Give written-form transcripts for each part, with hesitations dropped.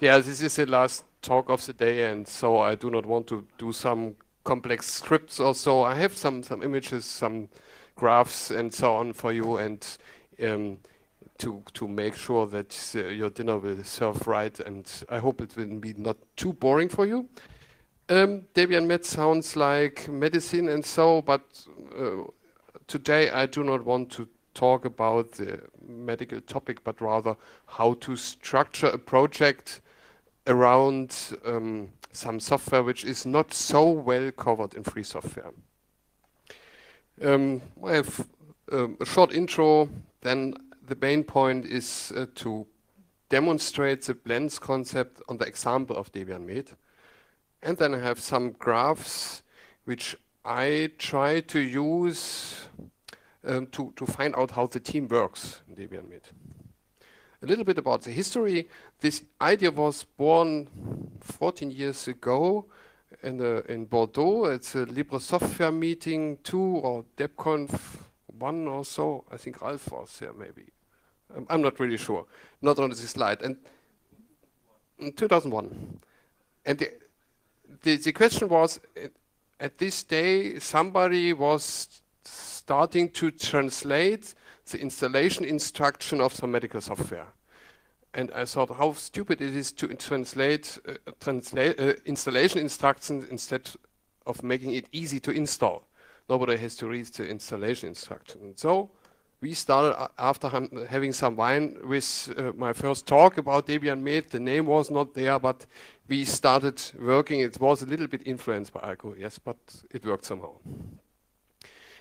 Yeah, this is the last talk of the day, and so I do not want to do some complex scripts or so. I have some images, some graphs, and so on for you, and um, to make sure that your dinner will serve right. And I hope it will be not too boring for you. Debian Med sounds like medicine and so, but uh, today I do not want to talk about the medical topic, but rather how to structure a project around some software which is not so well covered in free software. I have a short intro, then the main point is to demonstrate the blends concept on the example of Debian Med. And then I have some graphs which I try to use to find out how the team works in Debian Med. A little bit about the history. This idea was born 14 years ago in Bordeaux. It's a Libre Software meeting 2 or DebConf 1 or so. I think Ralph was there maybe. I'm not really sure. Not on this slide. And in 2001. And the question was, at this day, somebody was starting to translate the installation instruction of some medical software. And I thought how stupid it is to translate installation instructions instead of making it easy to install. Nobody has to read the installation instruction. And so we started after having some wine with my first talk about Debian Med. The name was not there, but we started working. It was a little bit influenced by Alco, yes, but it worked somehow.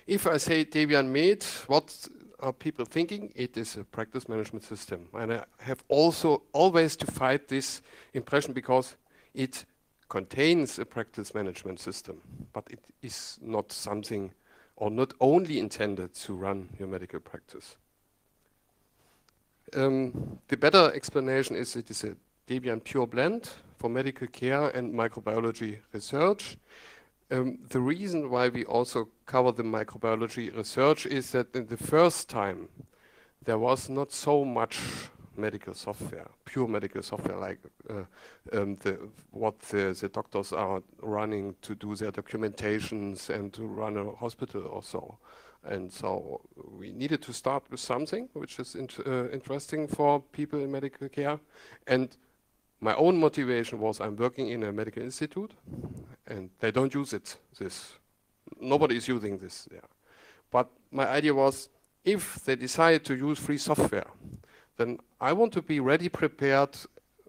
If I say Debian Med, what are people thinking? It is a practice management system. And I have also always to fight this impression because it contains a practice management system, but it is not something or not only intended to run your medical practice. The better explanation is it is a Debian Pure Blend for medical care and microbiology research. The reason why we also cover the microbiology research is that in the first time there was not so much medical software, pure medical software like what the doctors are running to do their documentations and to run a hospital or so. And so we needed to start with something which is interesting for people in medical care. And my own motivation was I'm working in a medical institute and they don't use this. Nobody is using this there. But my idea was if they decide to use free software, then I want to be ready prepared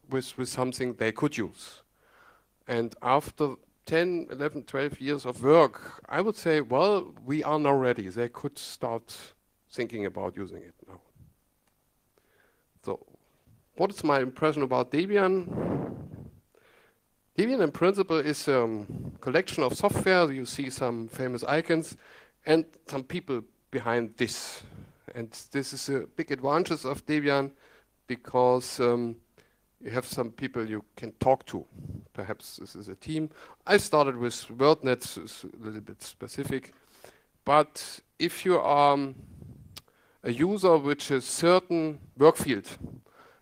with something they could use. And after 10, 11, 12 years of work, I would say, well, we are now ready. They could start thinking about using it now. So what is my impression about Debian? Debian in principle is a collection of software. You see some famous icons and some people behind this. And this is a big advantage of Debian because you have some people you can talk to. Perhaps this is a team. I started with WordNet, it's a little bit specific. But if you are a user which is certain work field,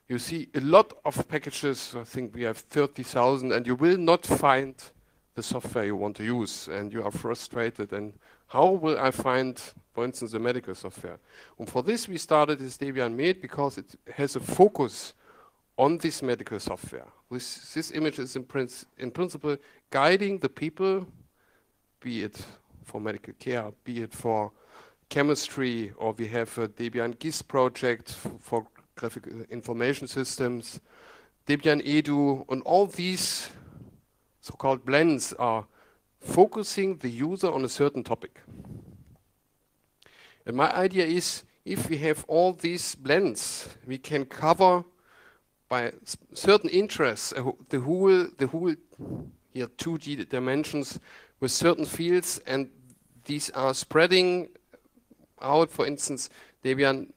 you see a lot of packages. I think we have 30,000, and you will not find the software you want to use, and you are frustrated. And how will I find, for instance, the medical software? And for this, we started this Debian Med because it has a focus on this medical software. This image is in principle guiding the people, be it for medical care, be it for chemistry, or we have a Debian GIS project for graphical information systems, Debian Edu, and all these so-called blends are focusing the user on a certain topic. And my idea is, if we have all these blends, we can cover by certain interests the whole here 2D dimensions with certain fields, and these are spreading out. For instance, Debian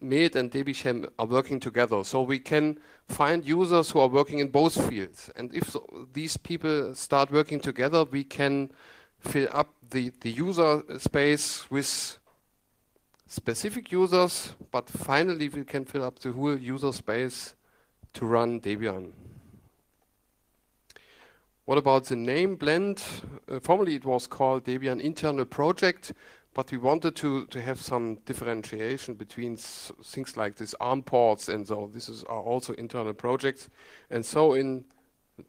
Med and Debian are working together, so we can find users who are working in both fields. And if these people start working together, we can fill up the user space with specific users, but finally we can fill up the whole user space to run Debian. What about the name blend? Formerly it was called Debian Internal Project, but we wanted to have some differentiation between things like this ARM ports and so. Are also internal projects. And so in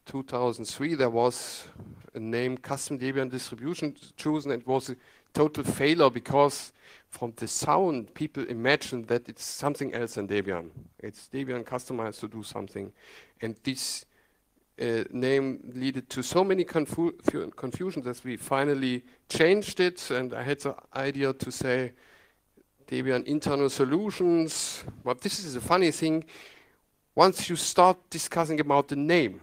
2003 there was a name Custom Debian Distribution chosen. It was a total failure because from the sound people imagined that it's something else than Debian. It's Debian customized to do something. And this name led to so many confusions that we finally changed it, and I had the idea to say Debian Internal Solutions. But this is a funny thing. Once you start discussing about the name,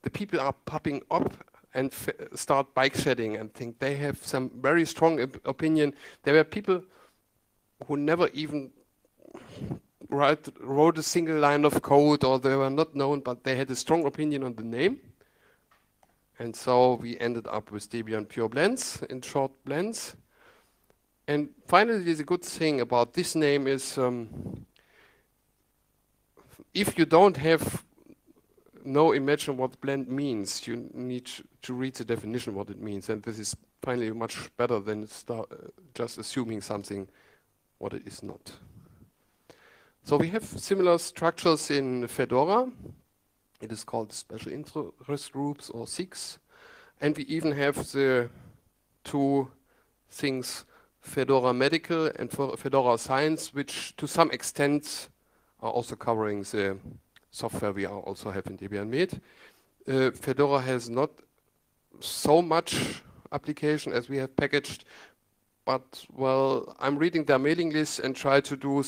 the people are popping up and start bike shedding and think they have some very strong opinion. There were people who never even wrote a single line of code, or they were not known, but they had a strong opinion on the name. And so we ended up with Debian Pure Blends, in short, Blends. And finally, the good thing about this name is if you don't have no imagine what blend means, you need to read the definition what it means. And this is finally much better than just assuming something what it is not. So we have similar structures in Fedora. It is called Special Interest Groups, or SIGs. And we even have the two things, Fedora Medical and Fedora Science, which to some extent are also covering the software we also have in Debian Med. Fedora has not so much application as we have packaged, but well, I'm reading their mailing list and try to give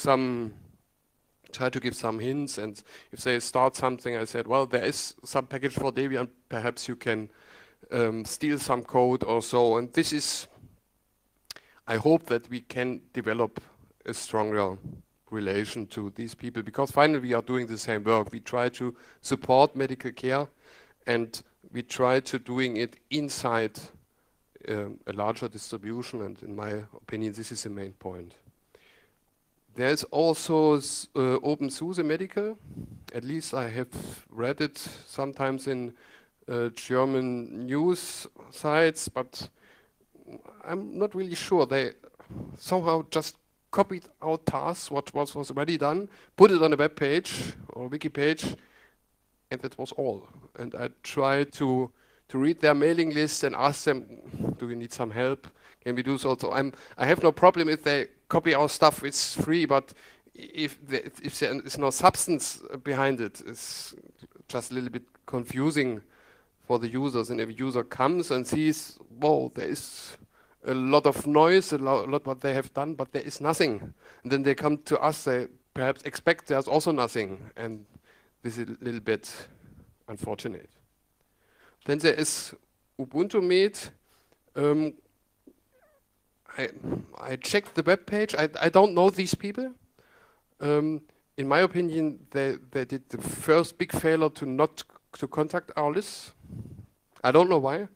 some hints. And if they start something, I said, well, there is some package for Debian, perhaps you can steal some code or so. And this is, I hope that we can develop a stronger relation to these people, because finally we are doing the same work. We try to support medical care, and we try to doing it inside a larger distribution, and in my opinion this is the main point. There's also OpenSUSE Medical. At least I have read it sometimes in German news sites, but I'm not really sure. They somehow just copied out tasks, what was already done, put it on a web page or wiki page, and that was all. And I tried to read their mailing list and ask them, do we need some help? Can we do so? So I have no problem if they copy our stuff, it's free, but if there is no substance behind it, it's just a little bit confusing for the users. And if a user comes and sees, whoa, there is a lot of noise, a lot what they have done, but there is nothing. And then they come to us, they perhaps expect there's also nothing. And this is a little bit unfortunate. Then there is Ubuntu Med. I checked the web page. I don't know these people. In my opinion, they did the first big failure to contact our list. I don't know why.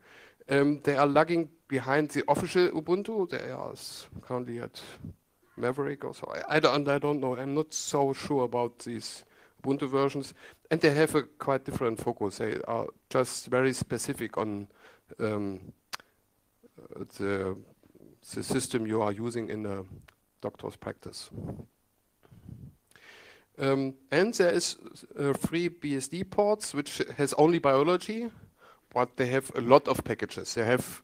They are lagging behind the official Ubuntu. They are currently at Maverick or so. I don't know. I'm not so sure about these Ubuntu versions. And they have a quite different focus. They are just very specific on the system you are using in a doctor's practice. And there is free BSD ports, which has only biology, but they have a lot of packages. They have,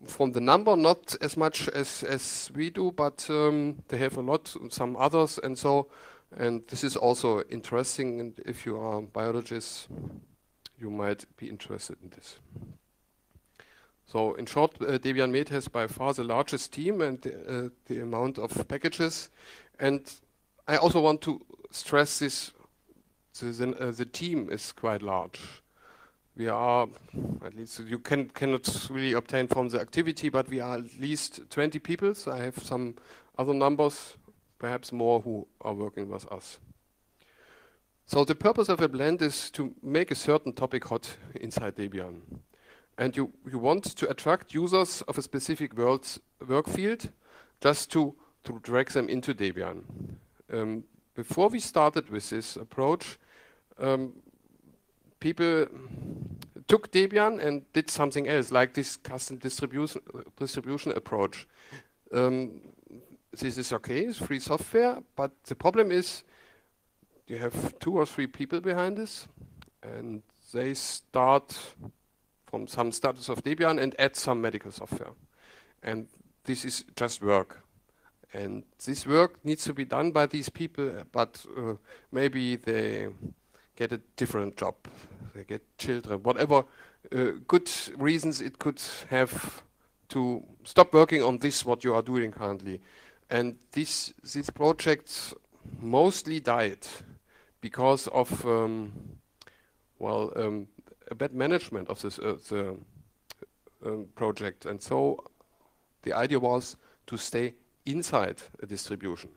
from the number, not as much as we do, but they have a lot, some others, and so. And this is also interesting, and if you are a biologist, you might be interested in this. So in short, Debian Med has by far the largest team and the amount of packages. And I also want to stress this, the team is quite large. We are, at least you cannot really obtain from the activity, but we are at least 20 people. So I have some other numbers, perhaps more, who are working with us. So the purpose of a blend is to make a certain topic hot inside Debian. And you want to attract users of a specific work field just to drag them into Debian. Before we started with this approach, people took Debian and did something else, like this custom distribution approach. This is okay, it's free software, but the problem is you have 2 or 3 people behind this, and they start from some status of Debian and add some medical software. And this is just work. And this work needs to be done by these people, but maybe they get a different job. They get children, whatever good reasons it could have to stop working on this, what you are doing currently. And these projects mostly died because of a bad management of this the project. And so the idea was to stay inside a distribution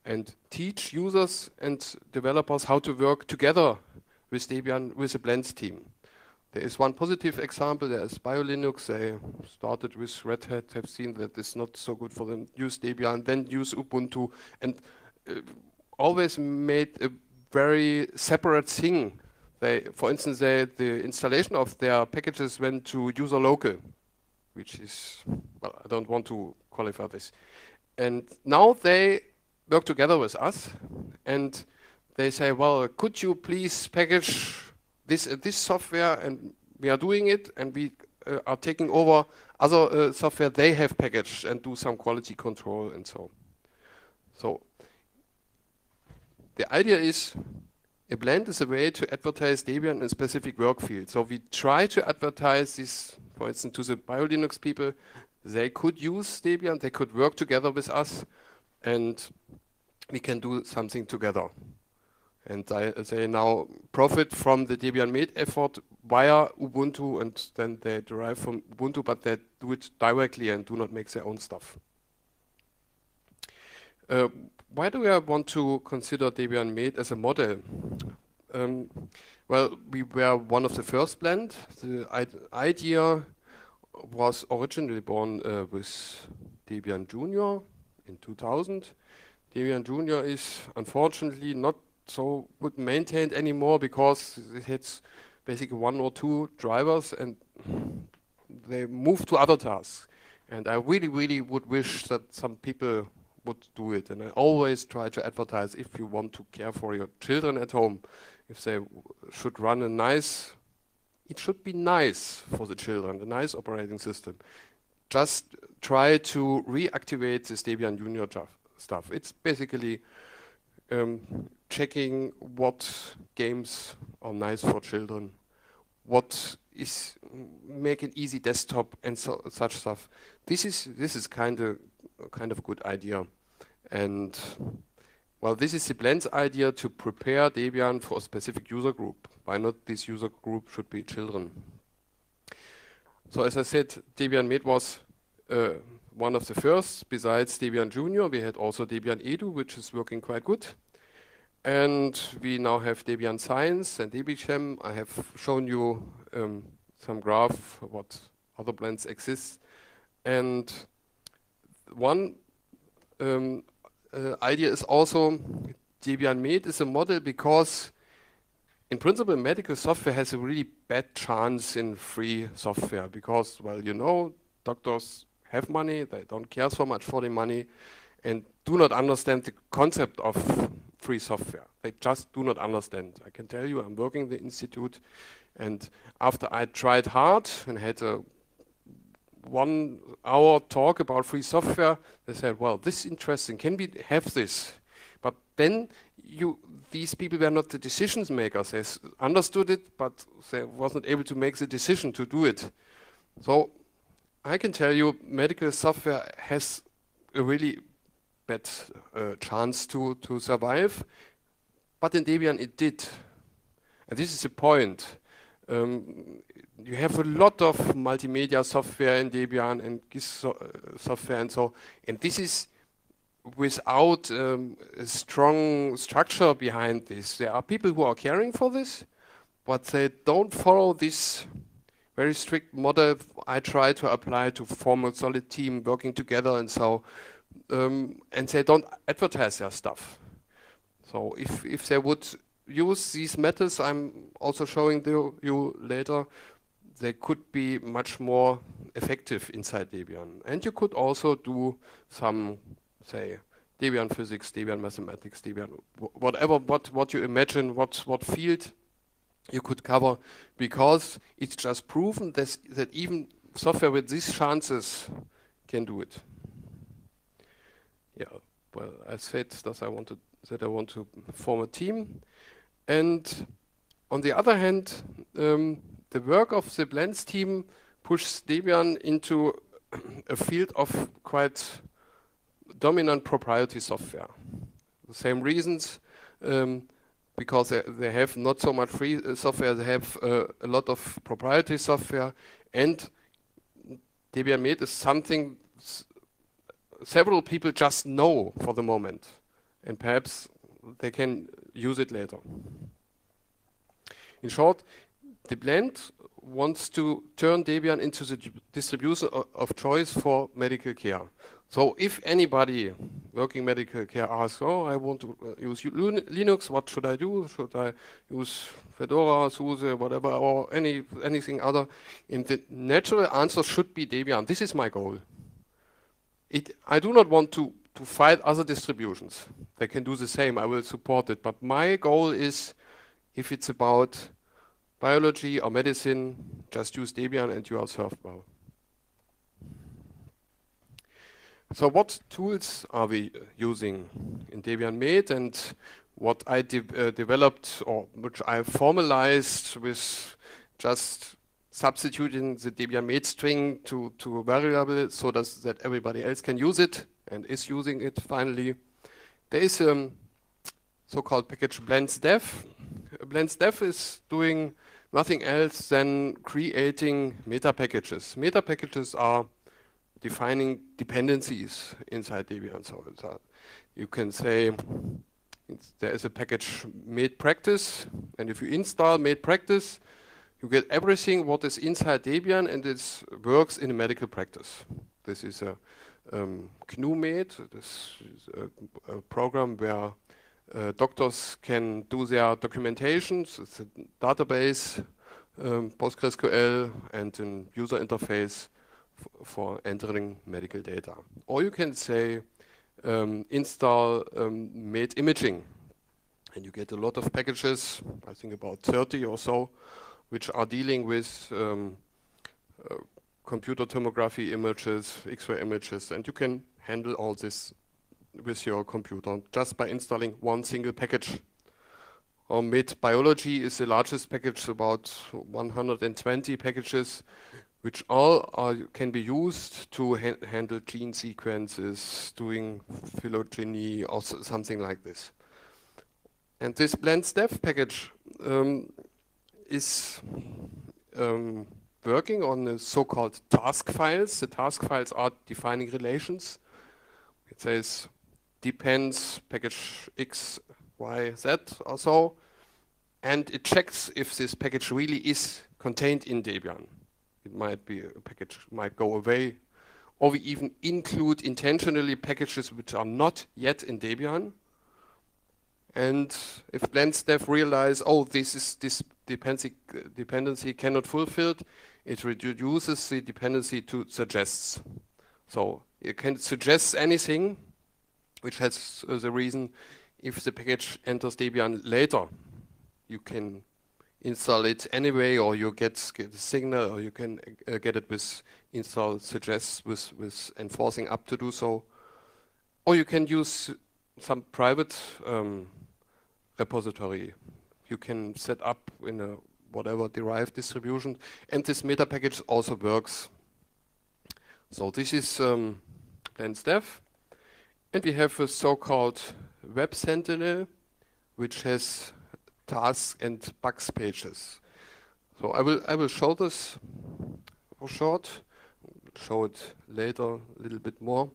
and teach users and developers how to work together with Debian, with the Blends team. There is one positive example. There is BioLinux. They started with Red Hat, have seen that it's not so good for them, use Debian, then use Ubuntu, and always made a very separate thing. They, for instance, the installation of their packages went to user local, which is, well, I don't want to qualify this. And now they work together with us, and they say, well, could you please package this software, and we are doing it, and we are taking over other software they have packaged and do some quality control and so on. So the idea is a blend is a way to advertise Debian in a specific work field. So we try to advertise this, for instance, to the BioLinux people. They could use Debian, they could work together with us, and we can do something together. And they now profit from the Debian Med effort via Ubuntu, and then they derive from Ubuntu, but they do it directly and do not make their own stuff. Why do I want to consider Debian Med as a model? Well, we were one of the first blend. The idea was originally born with Debian Junior in 2000. Debian Junior is unfortunately not so good maintained anymore because it has basically 1 or 2 drivers and they move to other tasks. And I really, really would wish that some people would do it. And I always try to advertise, if you want to care for your children at home, if they should run a nice, it should be nice for the children, a nice operating system. Just try to reactivate this Debian Junior stuff. It's basically checking what games are nice for children, what is make an easy desktop and such stuff. This is kind of good idea, and well, this is the Blends idea to prepare Debian for a specific user group. Why not this user group should be children? So as I said, Debian Med was one of the first. Besides Debian Junior, we had also Debian Edu, which is working quite good. And we now have Debian Science and Debian. I have shown you some graph what other blends exist. And one idea is also Debian Med is a model because in principle medical software has a really bad chance in free software because, well, you know, doctors have money, they don't care so much for the money and do not understand the concept of free software. They just do not understand. I can tell you, I'm working in the institute, and after I tried hard and had a 1 hour talk about free software, they said, well, this is interesting, can we have this? But then these people were not the decision makers. They understood it, but they wasn't able to make the decision to do it. So I can tell you medical software has a really bad chance to survive, but in Debian it did. And this is the point. You have a lot of multimedia software in Debian and GIS software and so, and this is without a strong structure behind this. There are people who are caring for this, but they don't follow this very strict model I try to apply to form a solid team working together and so, and they don't advertise their stuff. So if they would use these methods I'm also showing you later, they could be much more effective inside Debian. And you could also do some, say, Debian physics, Debian mathematics, Debian whatever, what you imagine, what field you could cover, because it's just proven that even software with these chances can do it. Yeah, well, I said that I want to form a team, and on the other hand, the work of the Blends team pushes Debian into a field of quite dominant proprietary software. The same reasons, because they have not so much free software, they have a lot of proprietary software, and Debian Med is something several people just know for the moment, and perhaps they can use it later. In short, the Blend wants to turn Debian into the distribution of choice for medical care. So if anybody working medical care asks, oh, I want to use Linux, what should I do? Should I use Fedora, SUSE, whatever, or anything other? And the natural answer should be Debian. This is my goal. I do not want to fight other distributions. They can do the same, I will support it. But my goal is, if it's about biology or medicine, just use Debian and you are served well. So what tools are we using in Debian Med, and what I developed, or which I formalized with just substituting the Debian Med string to a variable so that everybody else can use it and is using it finally. There is a so-called package Blends Dev. Blends Dev is doing nothing else than creating meta packages. Meta packages are defining dependencies inside Debian. So you can say there is a package Med Practice, and if you install Med Practice, you get everything what is inside Debian, and it works in a medical practice. This is a GNU Med. This is a program where doctors can do their documentations. It's a database, PostgreSQL, and a user interface for entering medical data. Or you can say install Med Imaging, and you get a lot of packages, I think about 30 or so, which are dealing with computer tomography images, X-ray images, and you can handle all this with your computer just by installing one single package. Or Med Biology is the largest package, about 120 packages, which all can be used to handle gene sequences, doing phylogeny or something like this. And this Blends Dev package is working on the so-called task files. The task files are defining relations. It says depends package X, Y, Z or so, and it checks if this package really is contained in Debian. It might be a package might go away, or we even include intentionally packages which are not yet in Debian. And if Blends Dev realize, oh, this dependency cannot fulfilled, it reduces the dependency to suggests. So it can suggest anything, which has the reason if the package enters Debian later, you can install it anyway, or you get a signal, or you can get it with install suggests with enforcing up to do so, or you can use some private repository. You can set up in a whatever derived distribution, and this meta package also works. So this is Blends Dev, and we have a so-called Web Sentinel, which has tasks and bugs pages. So I will show this for short, show it later a little bit more.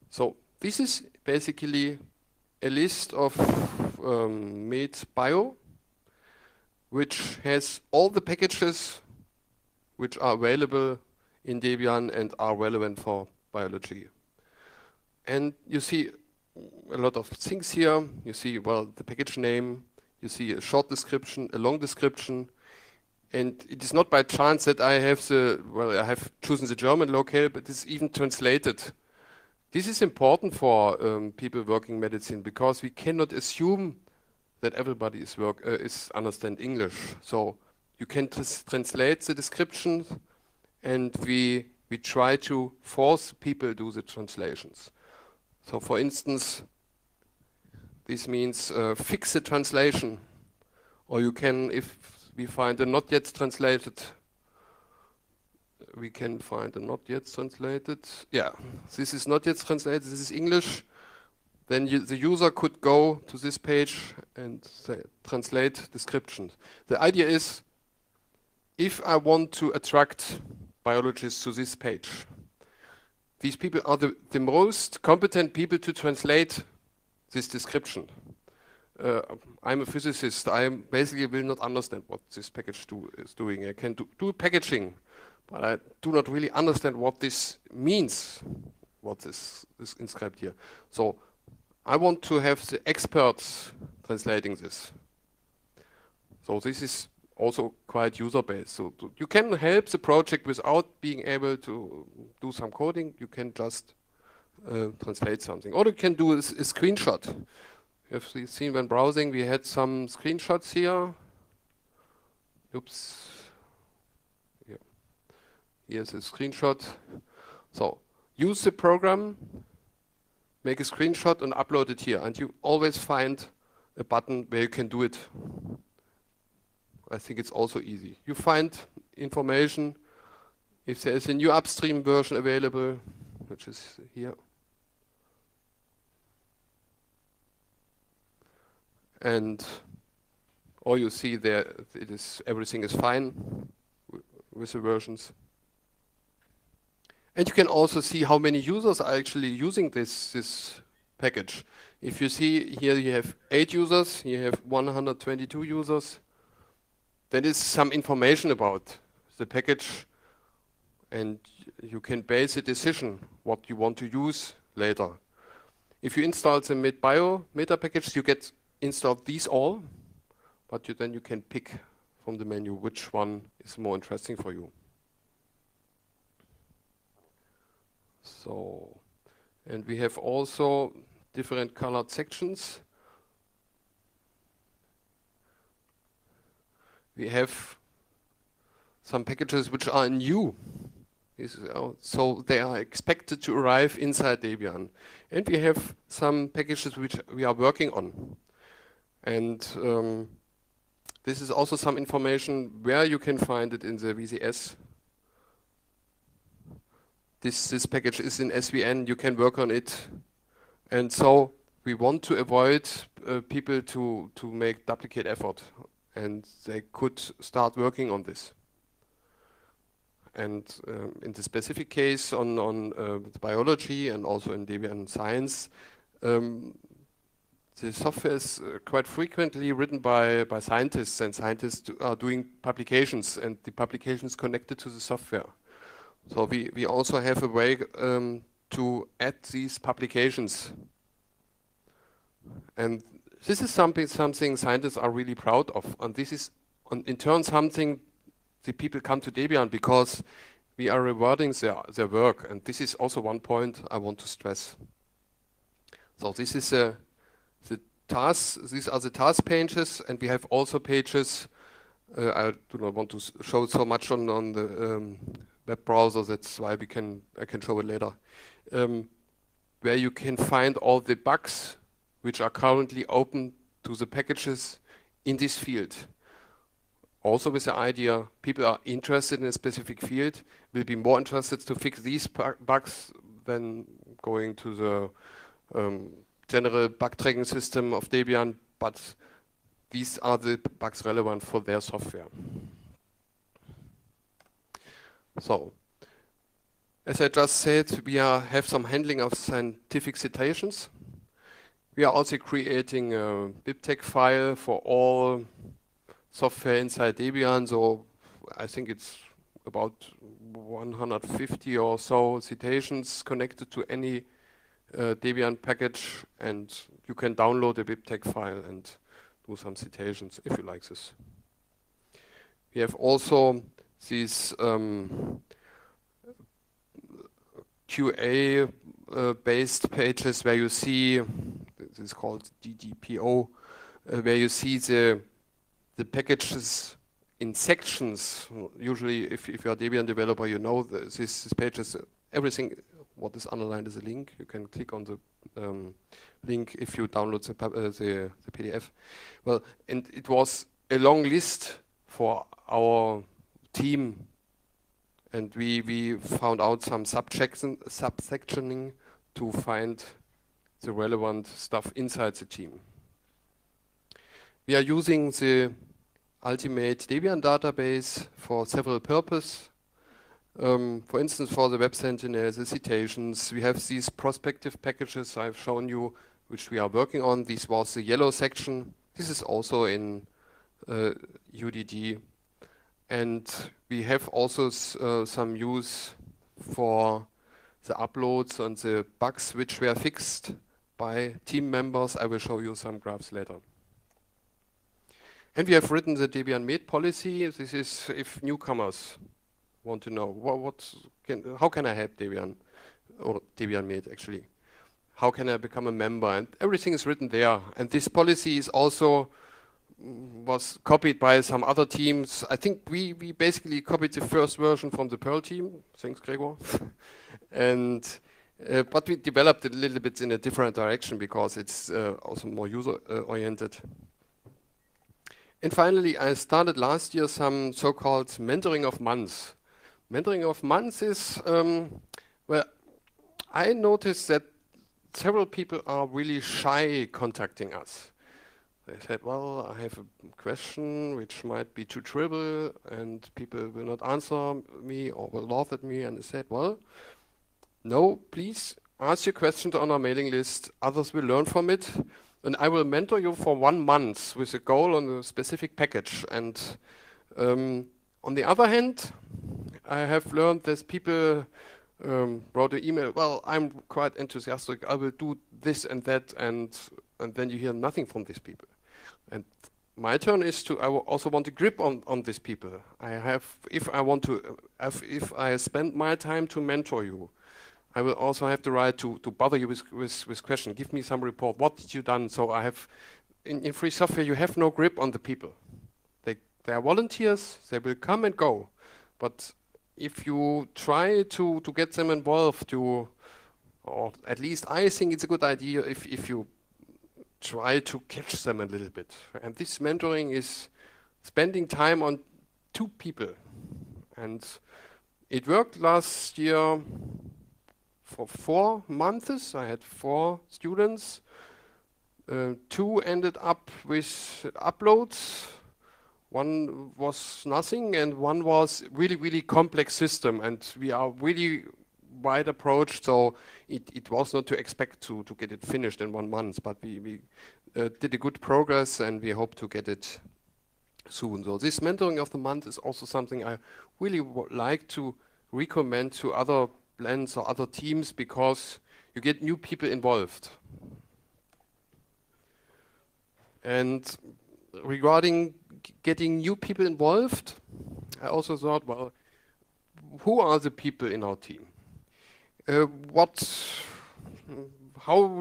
So this is basically a list of Med Bio, which has all the packages which are available in Debian and are relevant for biology. And you see a lot of things here. You see, well, the package name. You see a short description, a long description, and it is not by chance that I have I have chosen the German locale, but it's even translated. This is important for people working medicine because we cannot assume that everybody is understand English. So you can translate the descriptions, and we try to force people to do the translations. So for instance, this means fix the translation, or you can, if we find a not yet translated, we can find a not yet translated. Yeah, this is not yet translated, this is English. Then the user could go to this page and say, translate descriptions. The idea is, if I want to attract biologists to this page, these people are the most competent people to translate this description. I'm a physicist. I basically will not understand what this package is doing. I can do packaging, but I do not really understand what this means, what is inscribed here. So I want to have the experts translating this. So this is also quite user-based. So you can help the project without being able to do some coding. You can just translate something. Or you can do a screenshot. You've seen when browsing, we had some screenshots here. Oops. Yeah. Here's a screenshot. So use the program, make a screenshot and upload it here. And you always find a button where you can do it. I think it's also easy. You find information if there is a new upstream version available, which is here. And all you see there, everything is fine with the versions. And you can also see how many users are actually using this package. If you see here, you have 8 users, you have 122 users. That is some information about the package, and you can base a decision what you want to use later. If you install the MedBio meta package, you get installed these all, but then you can pick from the menu which one is more interesting for you. So, and we have also different colored sections. We have some packages which are new. So they are expected to arrive inside Debian. And we have some packages which we are working on. And this is also some information where you can find it in the VCS. This package is in SVN, you can work on it. And so we want to avoid people to make duplicate effort. And they could start working on this. And in the specific case on biology and also in Debian Science, the software is quite frequently written by scientists, and scientists are doing publications, and the publications connected to the software. So we also have a way to add these publications. And this is something scientists are really proud of, and this is in turn something the people come to Debian because we are rewarding their work, and this is also one point I want to stress. So this is the tasks. These are the task pages, and we have also pages. I do not want to show so much on the web browser. That's why I can show it later, where you can find all the bugs which are currently open to the packages in this field. Also with the idea, people are interested in a specific field, will be more interested to fix these bugs than going to the general bug tracking system of Debian, but these are the bugs relevant for their software. So, as I just said, we have some handling of scientific citations. We are also creating a BibTeX file for all software inside Debian, so I think it's about 150 or so citations connected to any Debian package, and you can download a BibTeX file and do some citations if you like this. We have also these QA based pages where you see, this is called DDPO, where you see the packages in sections. Usually if you're a Debian developer, you know this page is everything what is underlined is a link. You can click on the link if you download the PDF. Well, and it was a long list for our team, and we found out some subsectioning to find the relevant stuff inside the team. We are using the Ultimate Debian database for several purposes. For instance, for the Web Sentinel, the citations, we have these prospective packages I've shown you, which we are working on. This was the yellow section. This is also in UDD. And we have also some use for the uploads and the bugs which were fixed by team members. I will show you some graphs later. And we have written the Debian Med policy. This is if newcomers want to know how can I help Debian, or Debian Med actually. How can I become a member? And everything is written there. And this policy is also was copied by some other teams. I think we basically copied the first version from the Perl team. Thanks, Gregor. And but we developed it a little bit in a different direction because it's also more user-oriented. And finally, I started last year some so-called mentoring of months. Mentoring of months is, well, I noticed that several people are really shy contacting us. They said, well, I have a question which might be too trivial and people will not answer me or will laugh at me. And I said, well, no, please ask your questions on our mailing list. Others will learn from it. And I will mentor you for 1 month with a goal on a specific package. And on the other hand, I have learned that people wrote an email, well, I'm quite enthusiastic, I will do this and that, and then you hear nothing from these people. And my turn is I also want a grip on these people. If I spend my time to mentor you, I will also have the right to bother you with questions. Give me some report. What did you done? So I have, in free software, you have no grip on the people. They are volunteers. They will come and go. But if you try to get them involved, or at least I think it's a good idea if you try to catch them a little bit. And this mentoring is spending time on 2 people. And it worked last year for 4 months. I had 4 students. 2 ended up with uploads. 1 was nothing, and 1 was really, really complex system. And we are really wide approach, so it was not to expect to get it finished in 1 month, but we did a good progress, and we hope to get it soon. So this mentoring of the month is also something I really would like to recommend to other blends or other teams, because you get new people involved. And regarding getting new people involved, I also thought, well, who are the people in our team? How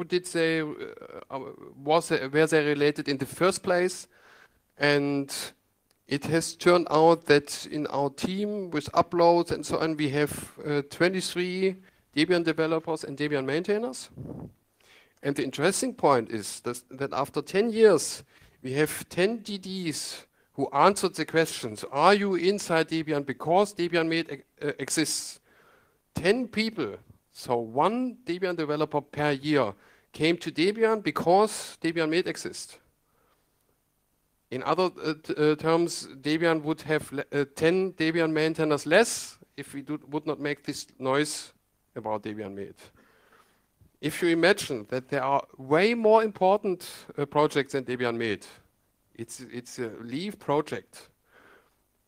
did they, were they related in the first place? And it has turned out that in our team with uploads and so on, we have 23 Debian developers and Debian maintainers. And the interesting point is that after 10 years, we have 10 DDs who answered the questions, are you inside Debian because Debian Med exists? 10 people, so 1 Debian developer per year, came to Debian because Debian Med exists. In other terms, Debian would have 10 Debian maintainers less if we would not make this noise about Debian Med. If you imagine that there are way more important projects than Debian Med, it's a Leaf project.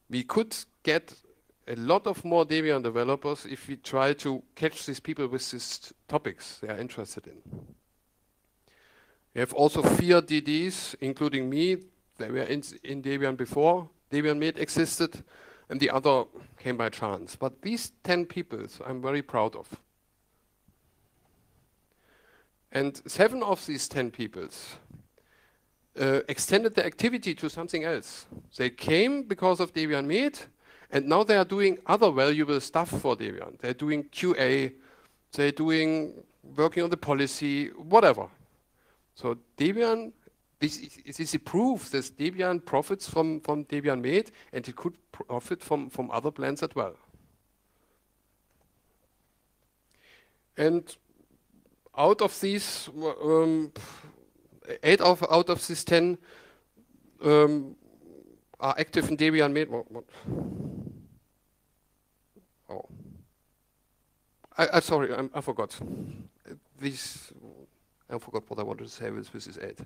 We could get a lot of more Debian developers if we try to catch these people with these topics they are interested in. We have also 4 DDs, including me. They were in Debian before Debian Med existed, and the other came by chance. But these 10 people I'm very proud of. And 7 of these 10 people extended the activity to something else. They came because of Debian Med, and now they are doing other valuable stuff for Debian. They're doing QA, they're doing working on the policy, whatever. So Debian, this is a proof that Debian profits from Debian Med, and it could profit from other blends as well. And out of these, 8 out of these 10 are active in Debian Med. Oh, sorry, I forgot. I forgot what I wanted to say with this 8.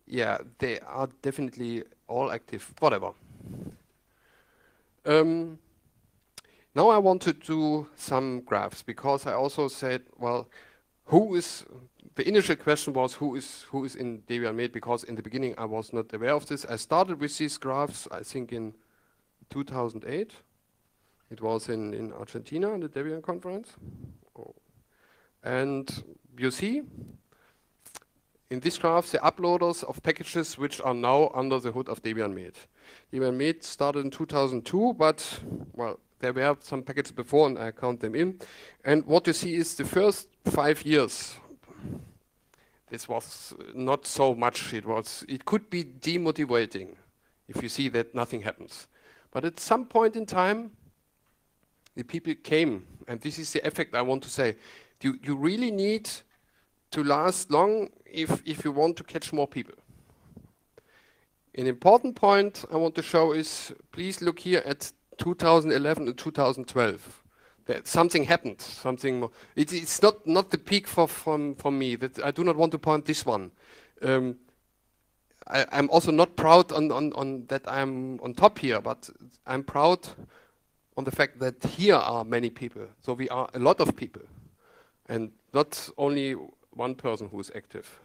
Yeah, they are definitely all active, whatever. Now I want to do some graphs, because I also said, well, the initial question was who is in Debian Med, because in the beginning I was not aware of this. I started with these graphs, I think in 2008. It was in Argentina, in the Debian conference. Oh. And you see, in this graph, the uploaders of packages which are now under the hood of Debian Med. Debian Med started in 2002, but, well, there were some packages before, and I count them in. And what you see is the first 5 years, this was not so much. It could be demotivating if you see that nothing happens. But at some point in time, the people came, and this is the effect I want to say. You really need to last long if you want to catch more people. An important point I want to show is, please look here at 2011 and 2012. That something happened. It's not the peak from me. That I do not want to point this one. I'm also not proud on that I'm on top here, but I'm proud on the fact that here are many people. So we are a lot of people, and not only one person who is active.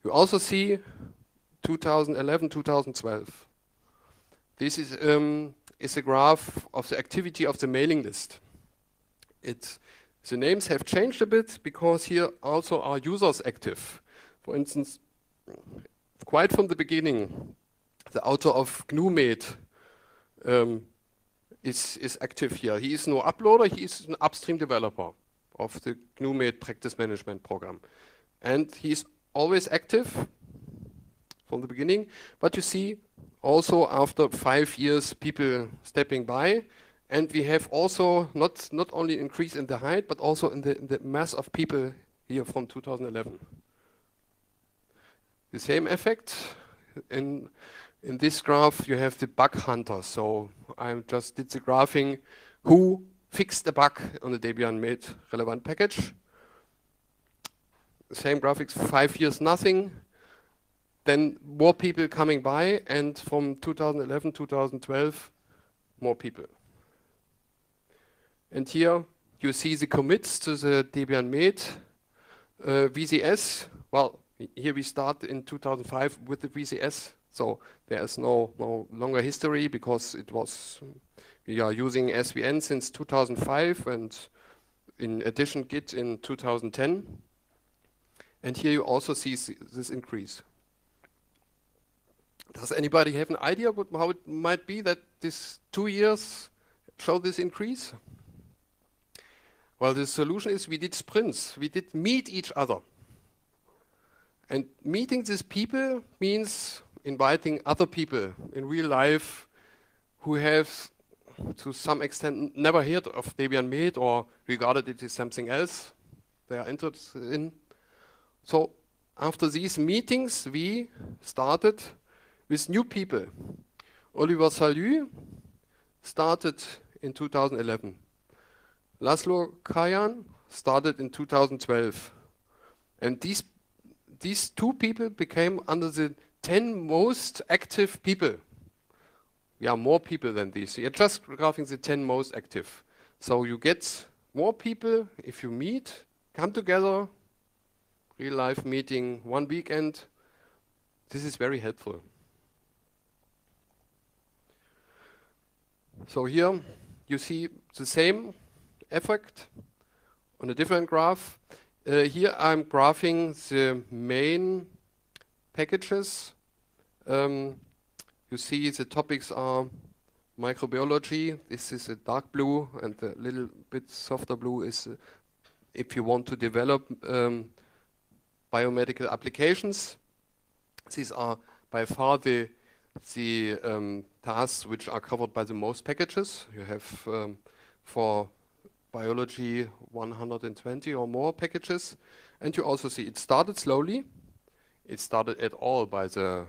You also see 2011, 2012. This is a graph of the activity of the mailing list. The names have changed a bit because here also are users active. For instance, quite from the beginning, the author of GNU Med is active here. He is no uploader, he is an upstream developer of the GNU Med practice management program. And he's always active from the beginning, but you see also after 5 years people stepping by, and we have also not only increase in the height, but also in the mass of people here from 2011. The same effect in this graph. You have the bug hunter. So I just did the graphing who fixed the bug on the Debian Med relevant package. Same graphics, 5 years nothing. Then more people coming by, and from 2011, 2012, more people. And here you see the commits to the Debian Med VCS. Well, here we start in 2005 with the VCS. So there is no longer history, because we are using SVN since 2005, and in addition Git in 2010. And here you also see this increase. Does anybody have an idea how it might be that this 2 years show this increase? Well, the solution is we did sprints. We did meet each other. And meeting these people means inviting other people in real life who have, to some extent, never heard of Debian Med or regarded it as something else they are interested in. So after these meetings, we started with new people. Oliver Salut started in 2011. Laszlo Kajan started in 2012. And these 2 people became under the 10 most active people. We are more people than these. We are just graphing the 10 most active. So you get more people if you meet, come together, real life meeting one weekend. This is very helpful. So here you see the same effect on a different graph. Here I'm graphing the main packages. You see the topics are microbiology. This is a dark blue, and the little bit softer blue is if you want to develop biomedical applications. These are by far the tasks which are covered by the most packages. You have for biology 120 or more packages, and you also see it started slowly. It started at all by the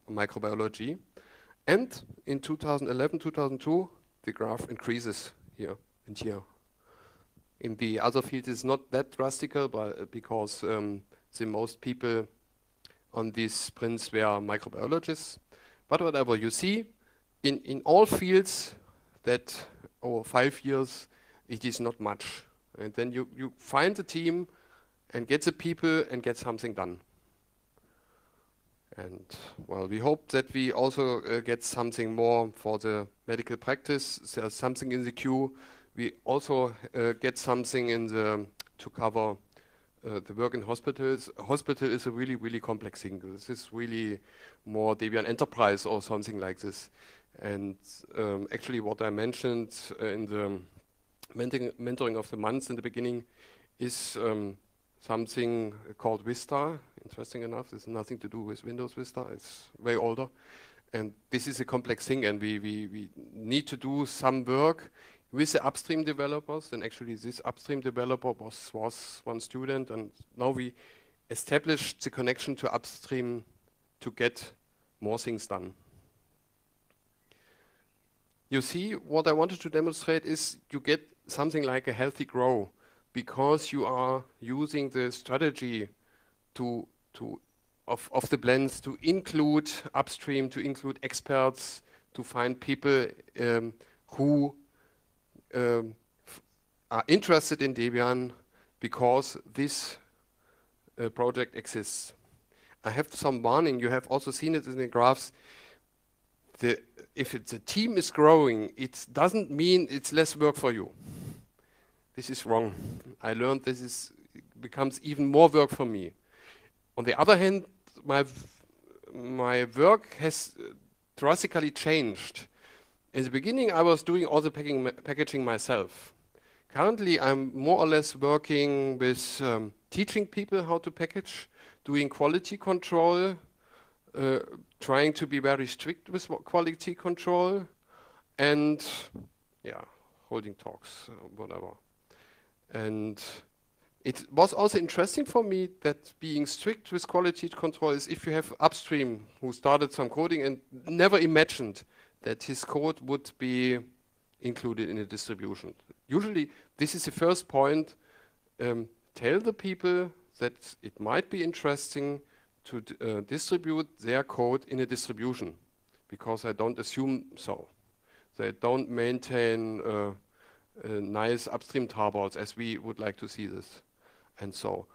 microbiology, and in 2011, 2002, the graph increases here and here. In the other fields, it's not that drastic, but because the most people on these sprints were microbiologists. But whatever you see, in all fields that over 5 years, it is not much. And then you find the team and get the people and get something done. And well, we hope that we also get something more for the medical practice. There's something in the queue. We also get something in the to cover the work in hospitals. A hospital is a really, really complex thing. This is really more Debian Enterprise or something like this. And actually what I mentioned in the mentoring of the months in the beginning is something called Vista. Interesting enough, this has nothing to do with Windows Vista. It's way older. And this is a complex thing, and we need to do some work with the upstream developers. And actually this upstream developer was one student, and now we established the connection to upstream to get more things done. You see, what I wanted to demonstrate is you get something like a healthy grow, because you are using the strategy of the blends to include upstream, to include experts, to find people who are interested in Debian because this project exists. I have some warning. You have also seen it in the graphs. If the team is growing, it doesn't mean it's less work for you. This is wrong. I learned becomes even more work for me. On the other hand, my work has drastically changed. In the beginning, I was doing all the packaging myself. Currently, I'm more or less working with teaching people how to package, doing quality control, trying to be very strict with quality control, and yeah, holding talks, whatever. And it was also interesting for me that being strict with quality control is if you have upstream who started some coding and never imagined that his code would be included in a distribution. Usually, this is the first point. Tell the people that it might be interesting to distribute their code in a distribution, because I don't assume so. They don't maintain nice upstream tarboards as we would like to see this. And so,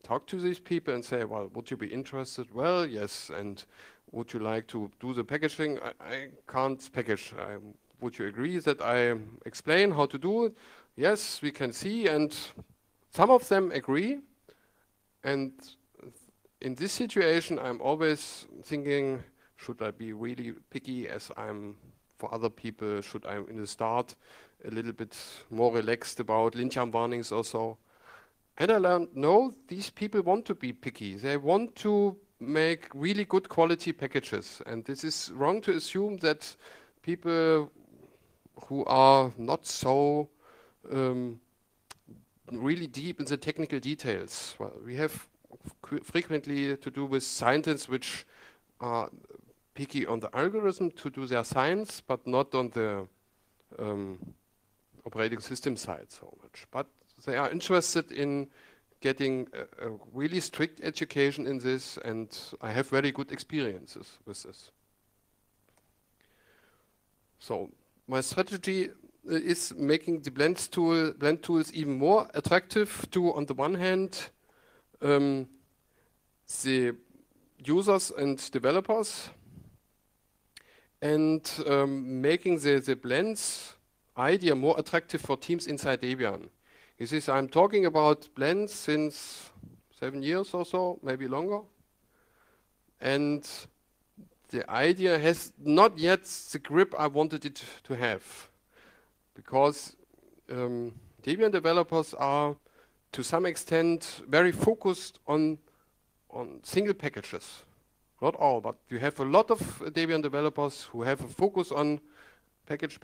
talk to these people and say, well, would you be interested? Well, yes. And would you like to do the packaging? I can't package. Would you agree that I explain how to do it? Yes, we can see. And some of them agree. And in this situation, I'm always thinking, should I be really picky as I'm for other people? Should I, in the start, a little bit more relaxed about Lintian warnings or so? And I learned, no, these people want to be picky. They want to make really good quality packages. And this is wrong to assume that people who are not so really deep in the technical details. Well, we have frequently to do with scientists which are picky on the algorithm to do their science, but not on the operating system side so much. But they are interested in getting a really strict education in this, and I have very good experiences with this. So my strategy is making the blend tools even more attractive to, on the one hand, the users and developers, and making the blends idea more attractive for teams inside Debian. This is, I'm talking about blends since 7 years or so, maybe longer. And the idea has not yet the grip I wanted it to have. Because Debian developers are, to some extent, very focused on single packages. Not all, but you have a lot of Debian developers who have a focus on package.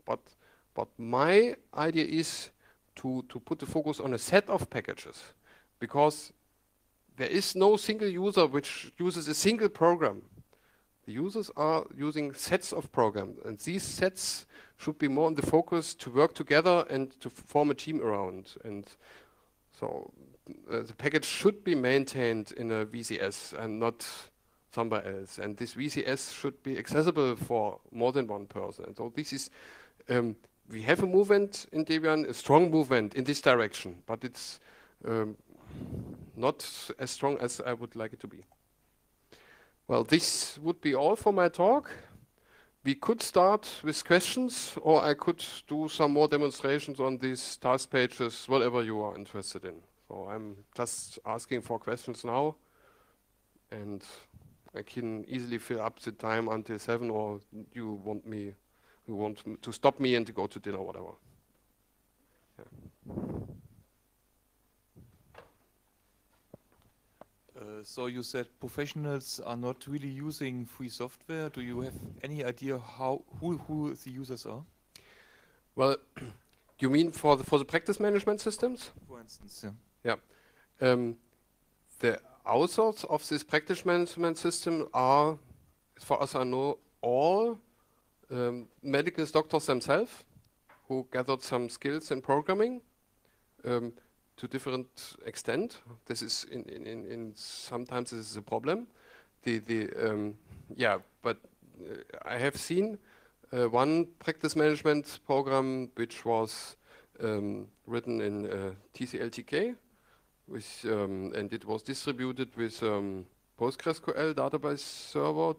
But my idea is to put the focus on a set of packages, because there is no single user which uses a single program. The users are using sets of programs, and these sets should be more in the focus to work together and to form a team around. And so the package should be maintained in a VCS and not somewhere else. And this VCS should be accessible for more than one person. And so this is, we have a movement in Debian, a strong movement in this direction, but it's not as strong as I would like it to be. Well, this would be all for my talk. We could start with questions, or I could do some more demonstrations on these task pages, whatever you are interested in. So I'm just asking for questions now, and I can easily fill up the time until 7, or you want to stop me and to go to dinner, whatever. Yeah. So you said professionals are not really using free software. Do you have any idea who the users are? Well, you mean for the practice management systems? For instance, yeah. Yeah. The authors of this practice management system are, as far as I know, all medical doctors themselves who gathered some skills in programming. To different extent. This is in sometimes this is a problem. Yeah, but I have seen one practice management program which was written in TCL/TK, and it was distributed with PostgreSQL database server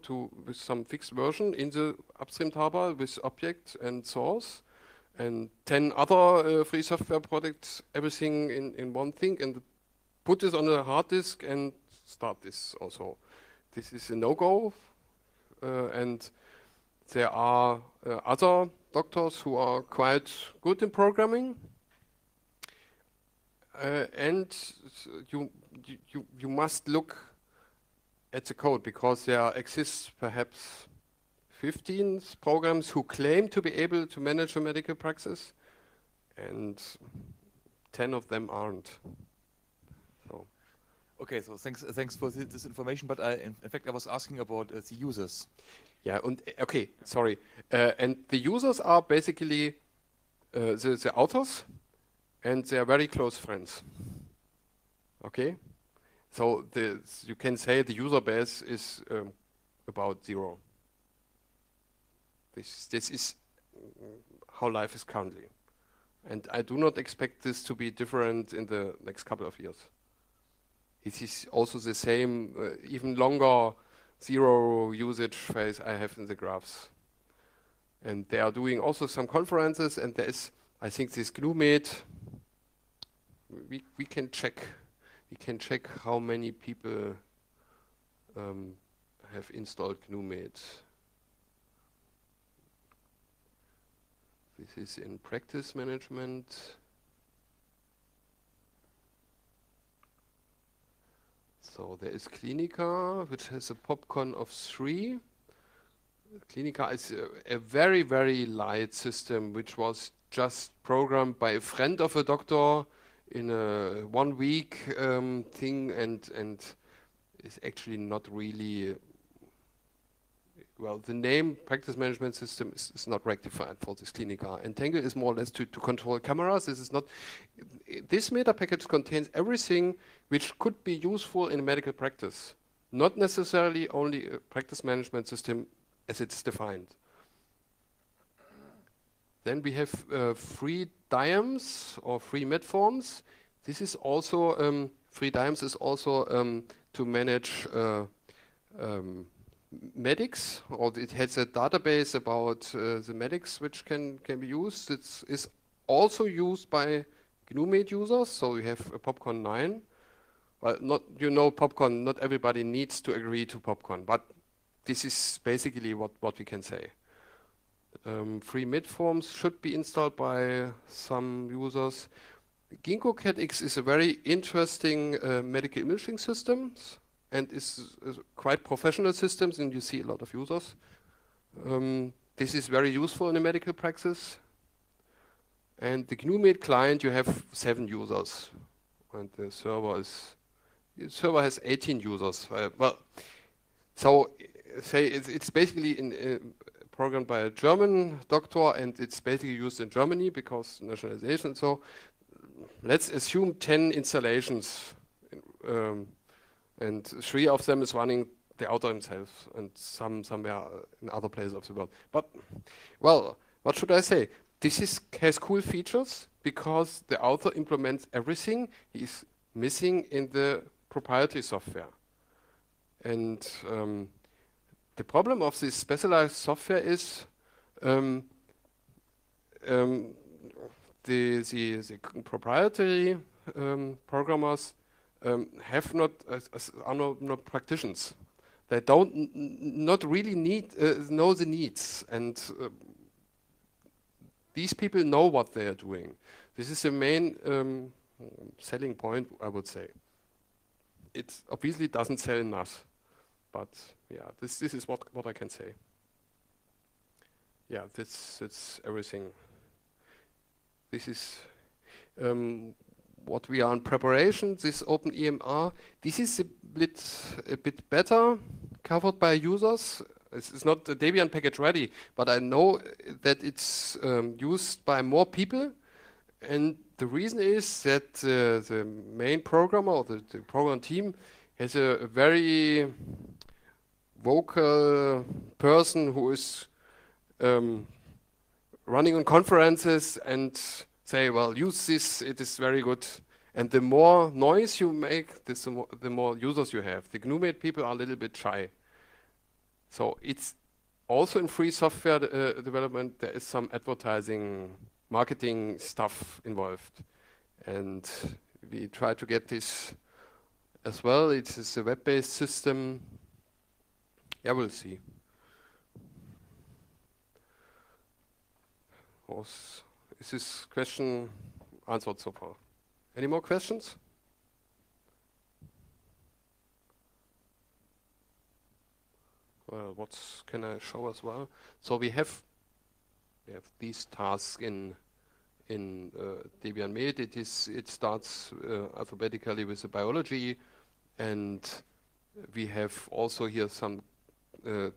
with some fixed version in the upstream tarball with object and source. And 10 other free software products, everything in one thing, and put this on a hard disk and start this also. This is a no-go, and there are other doctors who are quite good in programming, and you must look at the code, because there exists perhaps 15 programs who claim to be able to manage a medical practice, and 10 of them aren't. So. Okay, so thanks for this information, but in fact I was asking about the users. Yeah, okay, sorry. And the users are basically the authors and their very close friends. Okay? So you can say the user base is about 0. This is how life is currently. And I do not expect this to be different in the next couple of years. It is also the same, even longer 0 usage phase I have in the graphs. And they are doing also some conferences, and there is, I think, this GNU Med. We can check. We can check how many people have installed GNU Med. This is in practice management. So there is Clinica, which has a popcorn of 3. Clinica is a very, very light system, which was just programmed by a friend of a doctor in a 1 week thing, and is actually not really. Well, the name practice management system is not rectified for this Clinica. And Tangle is more or less to control cameras. This is not. This meta package contains everything which could be useful in medical practice, not necessarily only a practice management system as it's defined. Then we have free dioms or free med forms. This is also free dioms is also to manage medics, or it has a database about the medics which can be used. It is also used by GNU-Med users. So we have a Popcorn 9. Well, Popcorn. Not everybody needs to agree to Popcorn, but this is basically what we can say. Free mid forms should be installed by some users. Ginkgo CatX is a very interesting medical imaging system and is quite professional systems, and you see a lot of users. This is very useful in a medical practice. And the GNU-Med client, you have 7 users, and the server has 18 users. Well, so say it's basically programmed by a German doctor, and it's basically used in Germany because nationalization. So let's assume 10 installations, and 3 of them is running the author himself, and somewhere in other places of the world. But well, what should I say? This has cool features because the author implements everything he's missing in the proprietary software. And the problem of this specialized software is the proprietary programmers are not practitioners. They not really know the needs, and these people know what they are doing. This is the main selling point, I would say. It obviously doesn't sell enough, but yeah, this is what I can say. Yeah, that's everything. This is what we are in preparation. This OpenEMR. This is a bit better covered by users. It's not the Debian package ready, but I know that it's used by more people. And the reason is that the main programmer or the program team has a very vocal person who is running on conferences and say, well, use this, it is very good. And the more noise you make, the more users you have. The GNU-Med people are a little bit shy. So it's also in free software development, there is some advertising, marketing stuff involved. And we try to get this as well. It is a web-based system. Yeah, we'll see. Is this question answered so far? Any more questions? Well, what can I show as well? So we have these tasks in Debian Med. It starts alphabetically with the biology, and we have also here some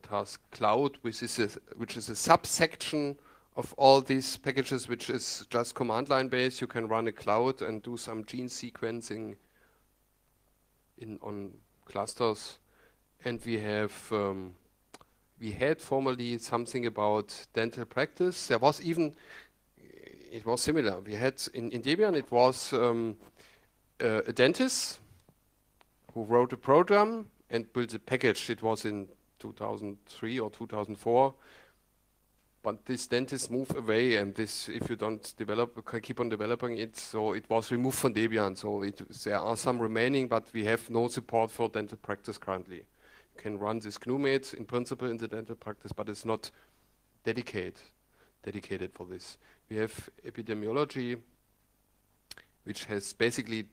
task cloud, which is a subsection of all these packages, which is just command line based. You can run a cloud and do some gene sequencing on clusters. And we have we had formerly something about dental practice. There was even, it was similar. We had in Debian, it was a dentist who wrote a program and built a package. It was in 2003 or 2004. But this dentist moved away, and this, if you don't keep on developing it, so it was removed from Debian. So there are some remaining, but we have no support for dental practice currently. You can run this GNU-Med in principle in the dental practice, but it's not dedicated for this. We have epidemiology, which has basically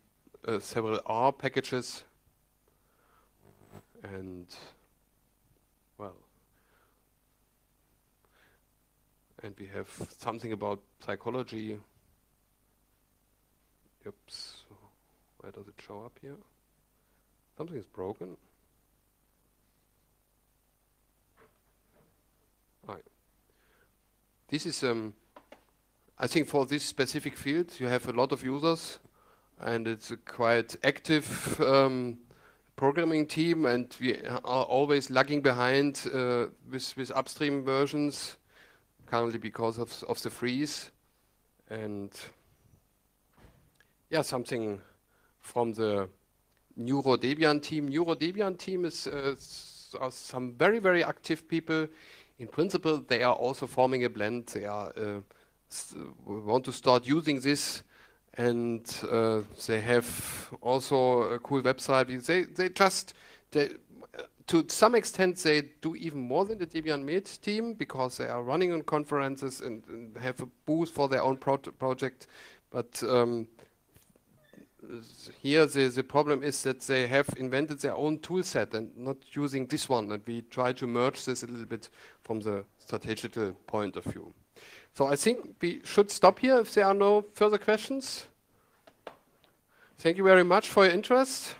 several R packages, and well. And we have something about psychology. Oops, where does it show up here? Something is broken. Right. This is, I think for this specific field, you have a lot of users, and it's a quite active programming team, and we are always lagging behind with upstream versions. currently because of the freeze. And yeah, something from the NeuroDebian team. NeuroDebian team is are some very, very active people. In principle, they are also forming a blend. They are want to start using this, and they have also a cool website. To some extent, they do even more than the Debian Med team because they are running on conferences and have a booth for their own project. But here the problem is that they have invented their own tool set and not using this one. And we try to merge this a little bit from the strategical point of view. So I think we should stop here if there are no further questions. Thank you very much for your interest.